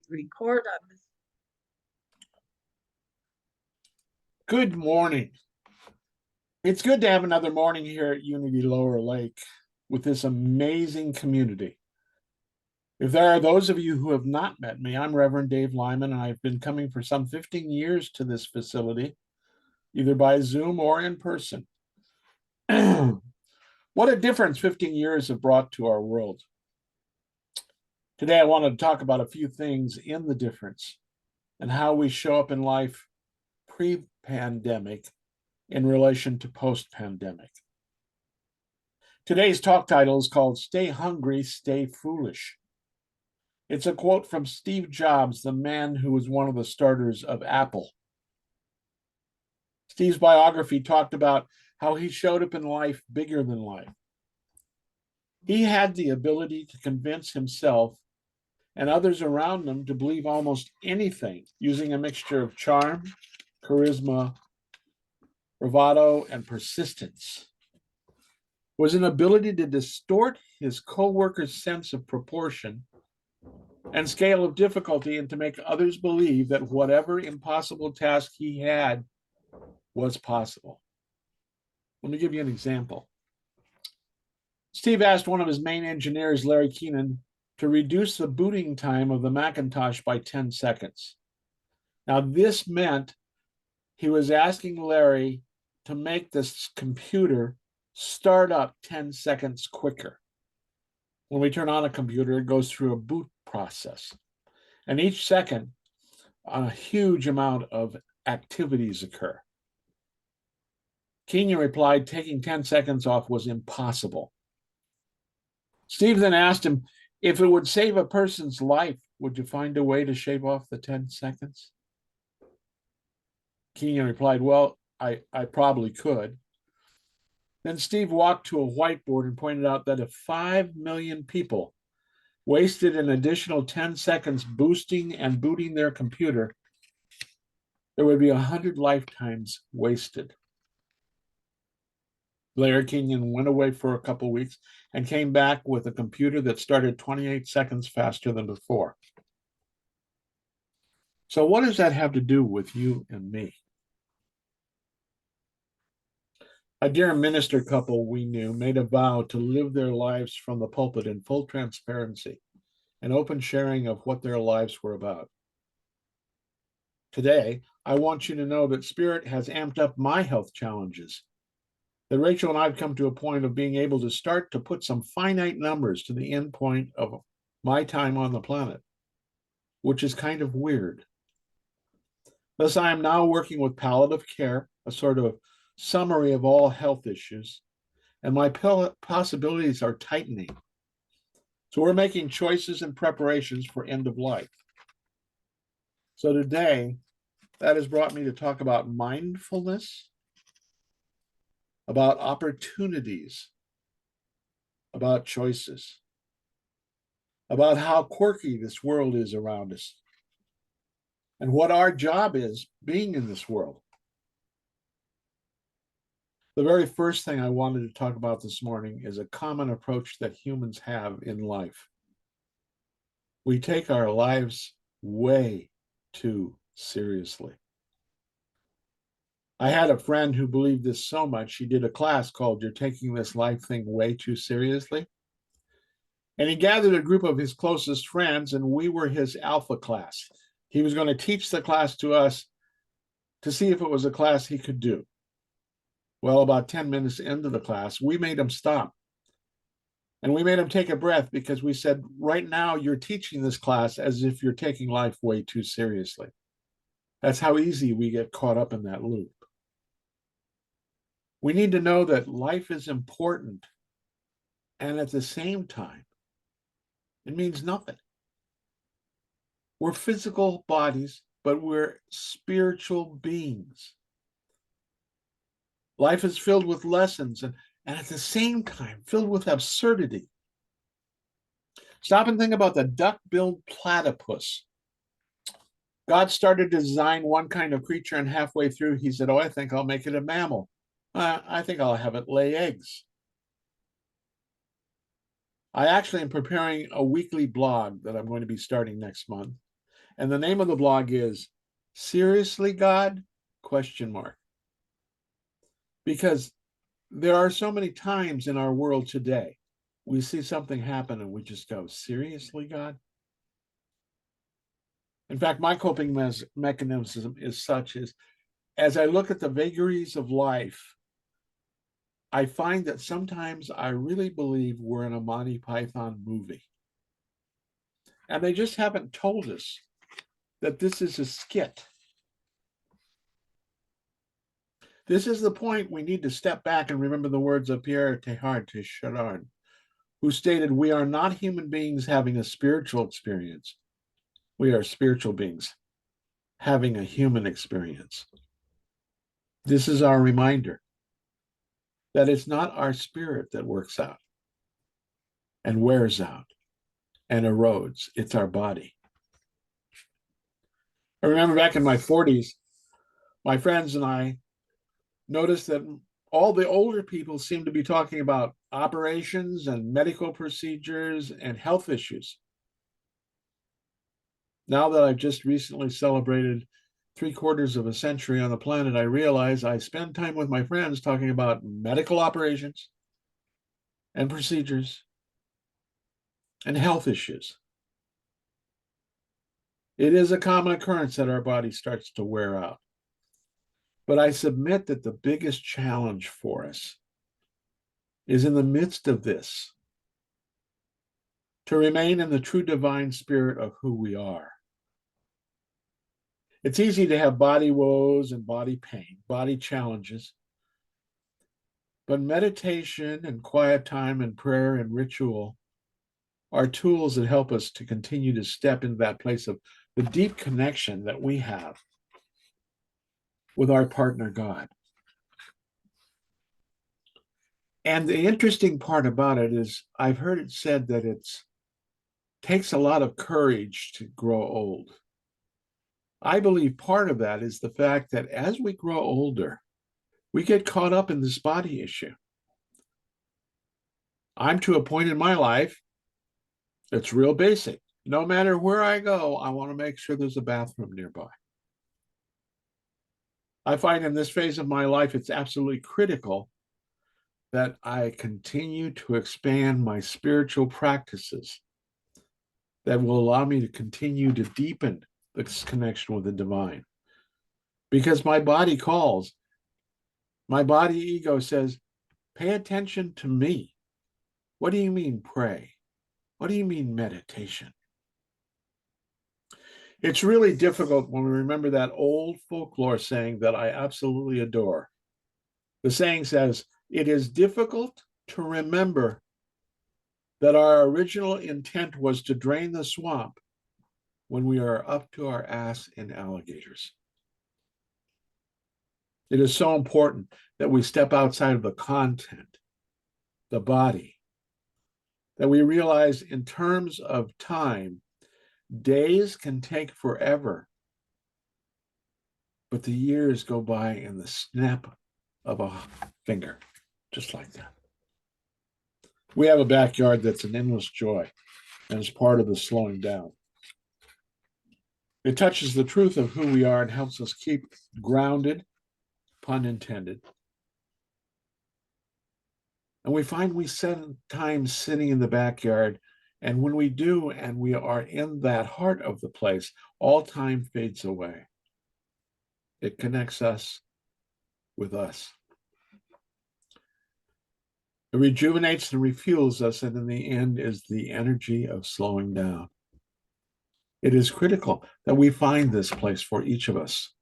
record on this. Good morning. It's good to have another morning here at Unity Lower Lake with this amazing community. If there are those of you who have not met me, I'm Reverend Dave Lyman, and I've been coming for some 15 years to this facility, either by Zoom or in person. What a difference 15 years have brought to our world. Today, I want to talk about a few things in the difference and how we show up in life pre-pandemic in relation to post-pandemic. Today's talk title is called Stay Hungry, Stay Foolish. It's a quote from Steve Jobs, the man who was one of the starters of Apple. Steve's biography talked about how he showed up in life bigger than life. He had the ability to convince himself and others around him to believe almost anything using a mixture of charm, charisma, bravado, and persistence. Was an ability to distort his co-workers' sense of proportion and scale of difficulty and to make others believe that whatever impossible task he had was possible. Let me give you an example. Steve asked one of his main engineers, Larry Keenan, to reduce the booting time of the Macintosh by 10 seconds. Now, this meant he was asking Larry to make this computer start up 10 seconds quicker. When we turn on a computer, it goes through a boot process. And each second, a huge amount of activities occur. Keenan replied, taking 10 seconds off was impossible. Steve then asked him, if it would save a person's life, would you find a way to shave off the 10 seconds? Keenan replied, well, I probably could. Then Steve walked to a whiteboard and pointed out that if 5 million people wasted an additional 10 seconds boosting and booting their computer, there would be 100 lifetimes wasted. Larry Keenan went away for a couple of weeks and came back with a computer that started 28 seconds faster than before. So what does that have to do with you and me? A dear minister couple we knew made a vow to live their lives from the pulpit in full transparency and open sharing of what their lives were about. Today, I want you to know that Spirit has amped up my health challenges, that Rachel and I have come to a point of being able to start to put some finite numbers to the end point of my time on the planet, which is kind of weird. Thus, I am now working with palliative care, a sort of summary of all health issues, and my possibilities are tightening. So we're making choices and preparations for end of life. So today, that has brought me to talk about mindfulness, about opportunities, about choices, about how quirky this world is around us, and what our job is being in this world. The very first thing I wanted to talk about this morning is a common approach that humans have in life. We take our lives way too seriously. I had a friend who believed this so much, she did a class called You're Taking This Life Thing Way Too Seriously. And he gathered a group of his closest friends, and we were his alpha class. He was going to teach the class to us to see if it was a class he could do. Well, about 10 minutes into the class, we made him stop. And we made him take a breath because we said, right now, you're teaching this class as if you're taking life way too seriously. That's how easy we get caught up in that loop. We need to know that life is important. And at the same time, it means nothing. We're physical bodies, but we're spiritual beings. Life is filled with lessons and at the same time filled with absurdity. Stop and think about the duck-billed platypus. God started to design one kind of creature, and halfway through he said, I think I'll make it a mammal. I think I'll have it lay eggs. I actually am preparing a weekly blog that I'm going to be starting next month. And the name of the blog is Seriously, God? Question mark. Because there are so many times in our world today, we see something happen and we just go, seriously, God? In fact, my coping mechanism is such as I look at the vagaries of life, I find that sometimes I really believe we're in a Monty Python movie. And they just haven't told us that this is a skit. This is the point we need to step back and remember the words of Pierre Teilhard de Chardin, who stated, "We are not human beings having a spiritual experience. We are spiritual beings having a human experience." This is our reminder that it's not our spirit that works out and wears out and erodes, it's our body. I remember back in my 40s, my friends and I noticed that all the older people seemed to be talking about operations and medical procedures and health issues. Now that I've just recently celebrated 3/4 of a century on the planet, I realize I spend time with my friends talking about medical operations and procedures and health issues. It is a common occurrence that our body starts to wear out. But I submit that the biggest challenge for us is in the midst of this to remain in the true divine spirit of who we are. It's easy to have body woes and body pain, body challenges, but meditation and quiet time and prayer and ritual are tools that help us to continue to step into that place of the deep connection that we have with our partner, God. And the interesting part about it is I've heard it said that it takes a lot of courage to grow old. I believe part of that is the fact that as we grow older, we get caught up in this body issue. I'm to a point in my life that's real basic. No matter where I go, I want to make sure there's a bathroom nearby. I find in this phase of my life, it's absolutely critical that I continue to expand my spiritual practices that will allow me to continue to deepen this connection with the divine. Because my body calls, my body ego says, pay attention to me. What do you mean pray? What do you mean meditation? It's really difficult when we remember that old folklore saying that I absolutely adore. The saying says, it is difficult to remember that our original intent was to drain the swamp when we are up to our ass in alligators. It is so important that we step outside of the content, the body, that we realize in terms of time, days can take forever, but the years go by in the snap of a finger, just like that. We have a backyard that's an endless joy, and is part of the slowing down. It touches the truth of who we are and helps us keep grounded, pun intended. And we find we spend time sitting in the backyard, and when we do, and we are in that heart of the place, all time fades away. It connects us with us. It rejuvenates and refuels us, and in the end is the energy of slowing down. It is critical that we find this place for each of us,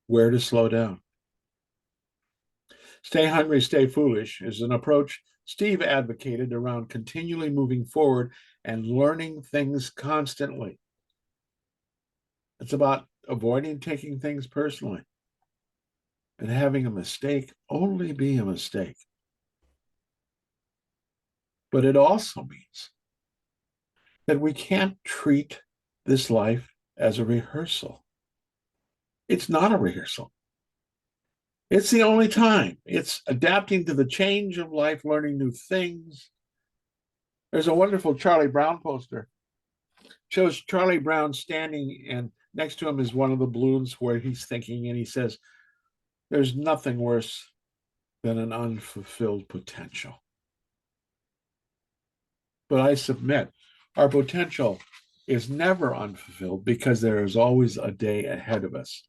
where to slow down. Stay hungry, stay foolish is an approach Steve advocated around continually moving forward and learning things constantly. It's about avoiding taking things personally and having a mistake only be a mistake. But it also means that we can't treat this life as a rehearsal. It's not a rehearsal. It's the only time. It's adapting to the change of life, learning new things. There's a wonderful Charlie Brown poster Shows Charlie Brown standing, and next to him is one of the balloons where he's thinking, and he says, "There's nothing worse than an unfulfilled potential." But I submit, our potential is never unfulfilled because there is always a day ahead of us.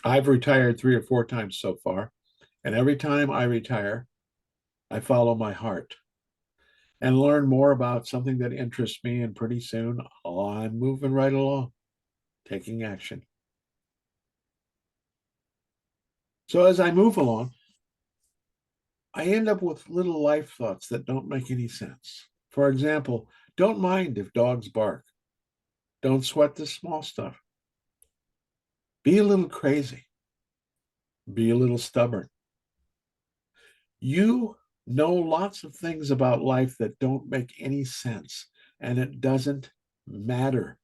I've retired 3 or 4 times so far, and every time I retire, I follow my heart and learn more about something that interests me, and pretty soon I'm moving right along, taking action. So as I move along, I end up with little life thoughts that don't make any sense. For example, don't mind if dogs bark. Don't sweat the small stuff. Be a little crazy. Be a little stubborn. You know lots of things about life that don't make any sense, and it doesn't matter.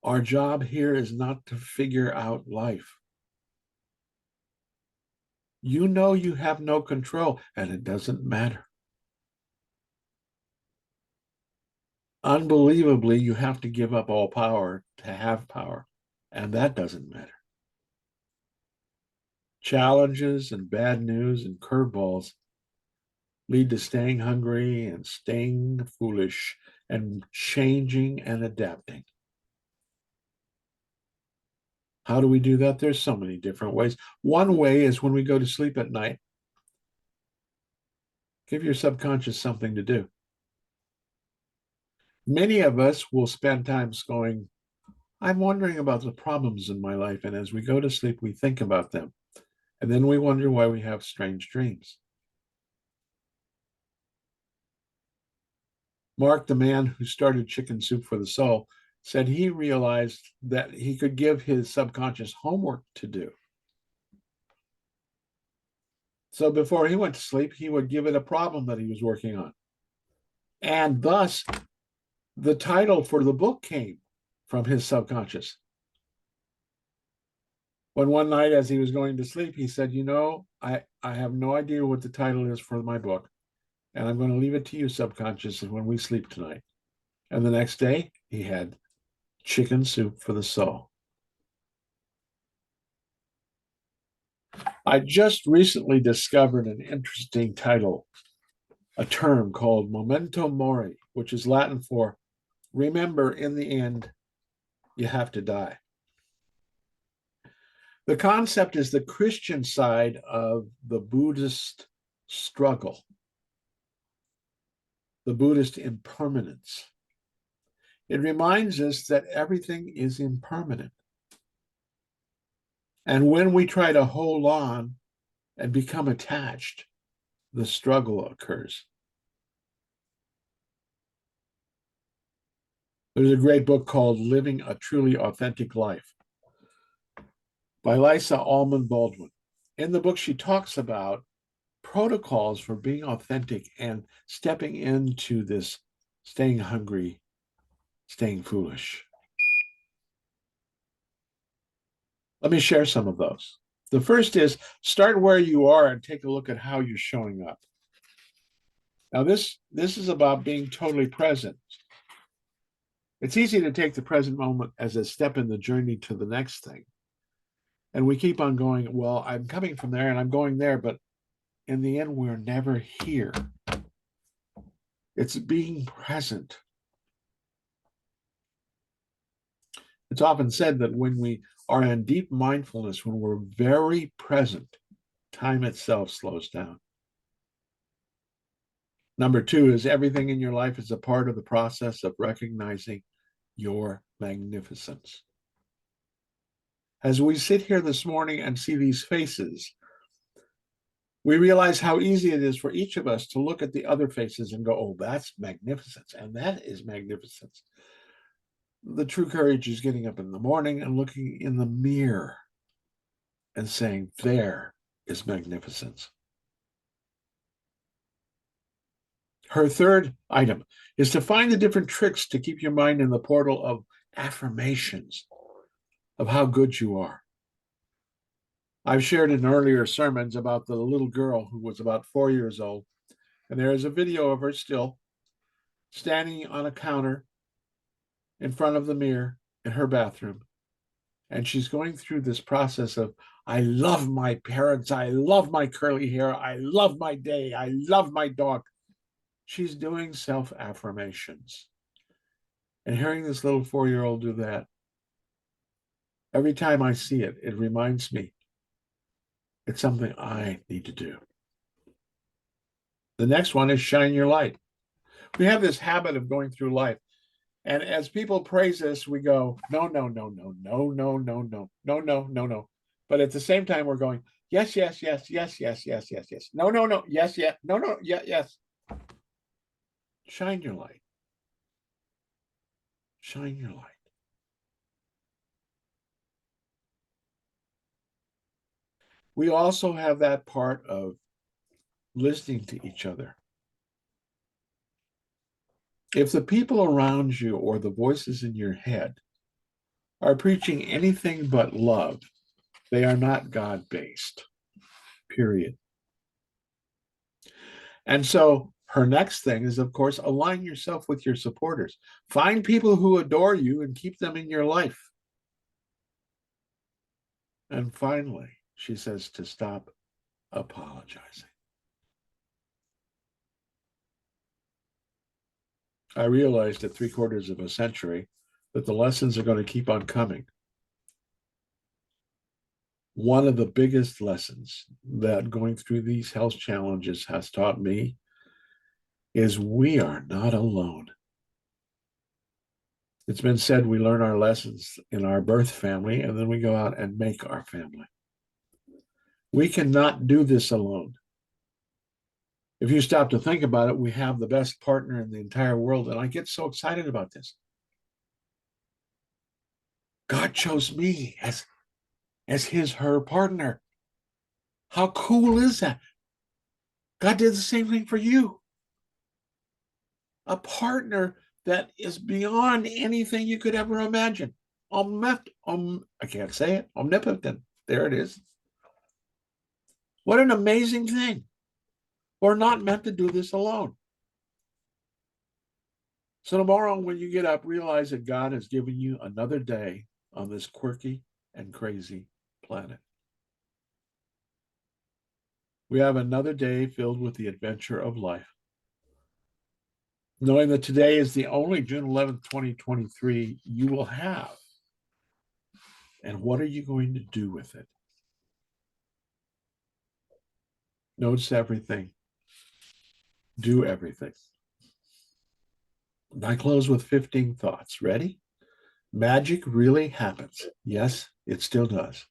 Our job here is not to figure out life. You know you have no control, and it doesn't matter. Unbelievably, you have to give up all power to have power, and that doesn't matter. Challenges and bad news and curveballs lead to staying hungry and staying foolish and changing and adapting. How do we do that? There's so many different ways. One way is when we go to sleep at night, give your subconscious something to do. Many of us will spend times going, I'm wondering about the problems in my life. And as we go to sleep, we think about them. And then we wonder why we have strange dreams. Mark, the man who started Chicken Soup for the Soul, said he realized that he could give his subconscious homework to do. So before he went to sleep, he would give it a problem that he was working on. And thus, the title for the book came from his subconscious. When one night, as he was going to sleep, he said, I have no idea what the title is for my book, and I'm going to leave it to you, subconscious, when we sleep tonight. And the next day, he had Chicken Soup for the Soul. I just recently discovered an interesting title, a term called memento mori, which is Latin for remember, in the end, you have to die. The concept is the Christian side of the Buddhist struggle, the Buddhist impermanence. It reminds us that everything is impermanent. And when we try to hold on and become attached, the struggle occurs. There's a great book called Living a Truly Authentic Life by Lisa Allman Baldwin. In the book, she talks about protocols for being authentic and stepping into this staying hungry, staying foolish. Let me share some of those. The first is start where you are and take a look at how you're showing up. Now, this is about being totally present. It's easy to take the present moment as a step in the journey to the next thing. And we keep on going, well, I'm coming from there and I'm going there, but in the end, we're never here. It's being present. It's often said that when we are in deep mindfulness, when we're very present, time itself slows down. Number two is everything in your life is a part of the process of recognizing your magnificence. As we sit here this morning and see these faces, we realize how easy it is for each of us to look at the other faces and go, oh, that's magnificence, and that is magnificence. The true courage is getting up in the morning and looking in the mirror and saying, there is magnificence. Her third item is to find the different tricks to keep your mind in the portal of affirmations of how good you are. I've shared in earlier sermons about the little girl who was about 4 years old, and there is a video of her still standing on a counter in front of the mirror in her bathroom. And she's going through this process of, I love my parents. I love my curly hair. I love my day. I love my dog. She's doing self affirmations. And hearing this little 4-year-old do that, every time I see it, it reminds me it's something I need to do. The next one is shine your light. We have this habit of going through life. And as people praise us, we go, no, no, no, no, no, no, no, no, no, no, no, no. But at the same time, we're going, yes, yes, yes, yes, yes, yes, yes, yes. No, no, no, yes, yes, no, no, yeah, yes. Shine your light. Shine your light. We also have that part of listening to each other. If the people around you or the voices in your head are preaching anything but love, they are not God-based, period. And so her next thing is, of course, align yourself with your supporters. Find people who adore you and keep them in your life. And finally, she says to stop apologizing. I realized at 3/4 of a century that the lessons are going to keep on coming. One of the biggest lessons that going through these health challenges has taught me is we are not alone. It's been said we learn our lessons in our birth family and then we go out and make our family. We cannot do this alone. If you stop to think about it, we have the best partner in the entire world. And I get so excited about this. God chose me as her partner. How cool is that? God did the same thing for you. A partner that is beyond anything you could ever imagine. I can't say it. Omnipotent. There it is. What an amazing thing. We're not meant to do this alone. So tomorrow, when you get up, realize that God has given you another day on this quirky and crazy planet. We have another day filled with the adventure of life. Knowing that today is the only June 11th, 2023 you will have. And what are you going to do with it? Notice everything. Do everything. I close with 15 thoughts. Ready? Magic really happens. Yes, it still does.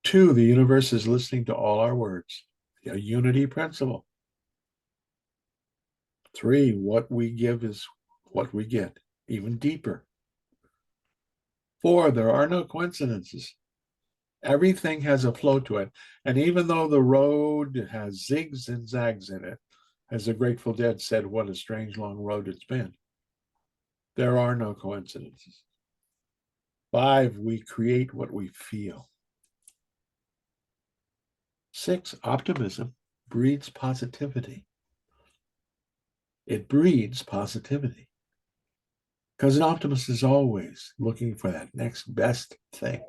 2, the universe is listening to all our words. A unity principle. 3, what we give is what we get, even deeper. 4, there are no coincidences. Everything has a flow to it. And even though the road has zigs and zags in it, as the Grateful Dead said, what a strange long road it's been. There are no coincidences. 5, we create what we feel. 6, optimism breeds positivity. It breeds positivity. Because an optimist is always looking for that next best thing.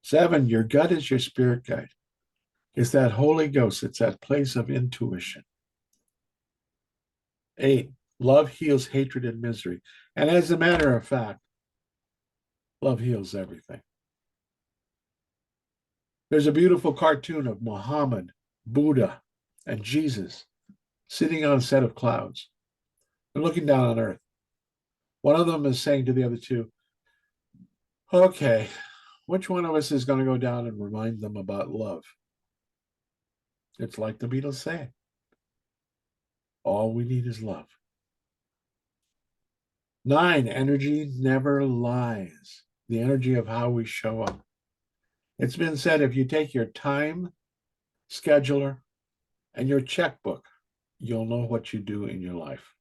7, your gut is your spirit guide. It's that Holy Ghost. It's that place of intuition. 8, love heals hatred and misery. And as a matter of fact, love heals everything. There's a beautiful cartoon of Muhammad, Buddha, and Jesus sitting on a set of clouds and looking down on earth. One of them is saying to the other two, okay, which one of us is going to go down and remind them about love? It's like the Beatles say, all we need is love. 9, energy never lies. The energy of how we show up. It's been said if you take your time, scheduler, and your checkbook, you'll know what you do in your life.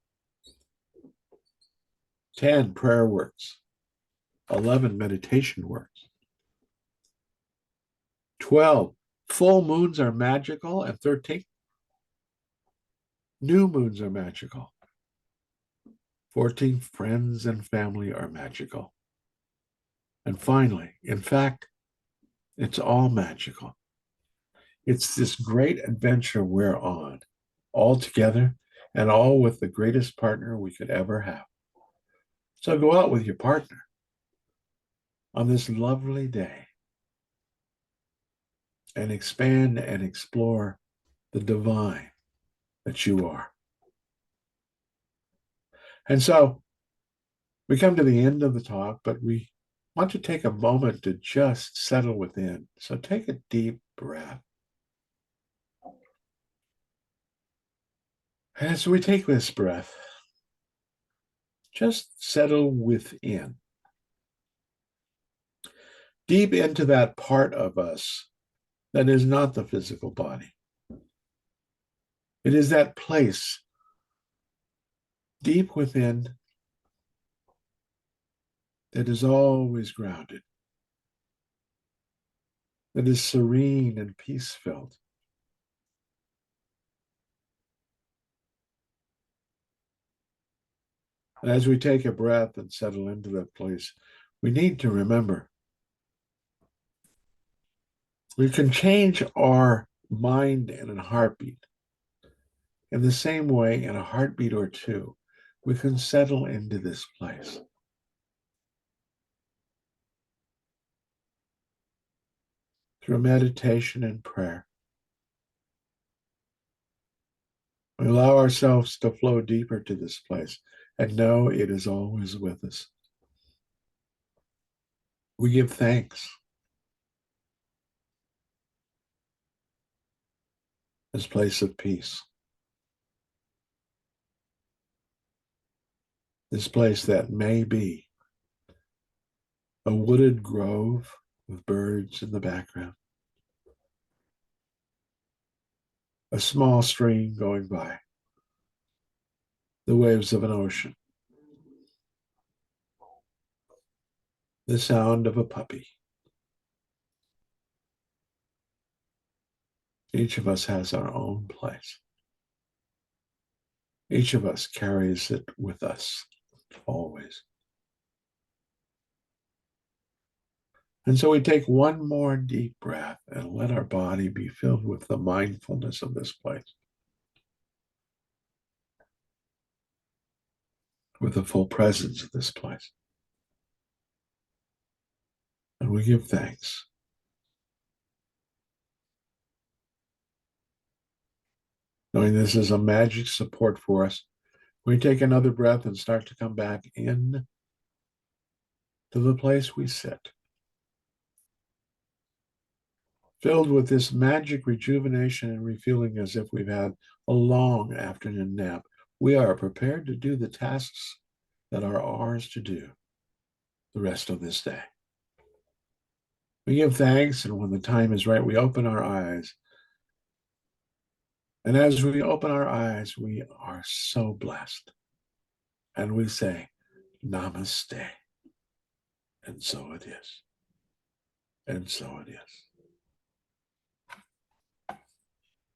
10, prayer works. 11, meditation works. 12, full moons are magical. And 13, New moons are magical. 14 friends and family are magical. And finally, in fact, it's all magical. It's this great adventure we're on, all together and all with the greatest partner we could ever have. So go out with your partner on this lovely day and expand and explore the divine that you are. And so we come to the end of the talk, but we want to take a moment to just settle within. So take a deep breath. And as we take this breath, just settle within, deep into that part of us that is not the physical body. It is that place deep within that is always grounded, that is serene and peace filled. And as we take a breath and settle into that place, we need to remember we can change our mind and a heartbeat. In the same way, in a heartbeat or two, we can settle into this place. Through meditation and prayer, we allow ourselves to flow deeper to this place and know it is always with us. We give thanks. This place of peace. This place that may be a wooded grove with birds in the background, a small stream going by, the waves of an ocean, the sound of a puppy. Each of us has our own place. Each of us carries it with us always. And so we take one more deep breath and let our body be filled with the mindfulness of this place, with the full presence of this place. And we give thanks. Knowing this is a magic support for us, we take another breath and start to come back in to the place we sit, filled with this magic rejuvenation and refueling as if we've had a long afternoon nap. We are prepared to do the tasks that are ours to do the rest of this day. We give thanks, and when the time is right, we open our eyes. And as we open our eyes, we are so blessed. And we say, Namaste. And so it is. And so it is.